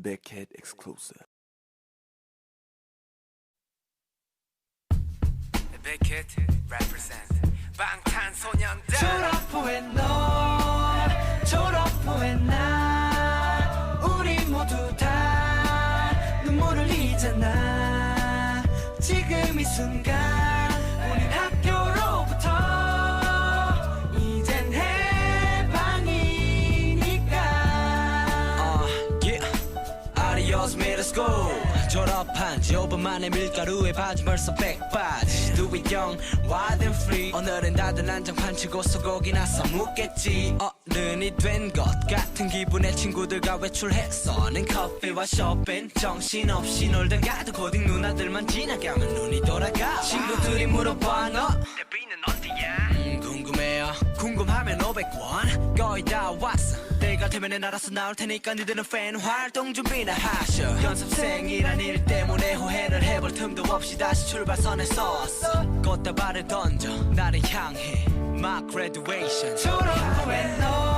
Beckett exclusive. Beckett represent 방탄소년단. 졸업 후에 너, 졸업 후에 나, 우리 모두 다 눈물을 흘리잖아. 지금 이 순간 우린 학교로부터 이젠 해방이니까. Yeah. Adios middle school. 졸업한 지 5분 만에 밀가루에 바지 벌써 백바지. Do it young, wild and free. 오늘은 다들 난장판 치고 소고기나 써먹겠지. 어른이 된 것 같은 기분에 친구들과 외출했어. 는 커피와 쇼핑 정신없이 놀던 가도 고딩 누나들만 지나가면 눈이 돌아가. 친구들이 물어봐 너 데뷔는 언제야? 궁금해요. 궁금하면 500원 거의 다 왔어. 때가 되면 알아서 나올 테니까 니들은 팬 활동 준비나 하셔. 연습생이란 일 때문에 후회를 해볼 틈도 없이 다시 출발선에 섰어. 꽃다발을 던져 나를 향해 My graduation. 졸업 후에 너,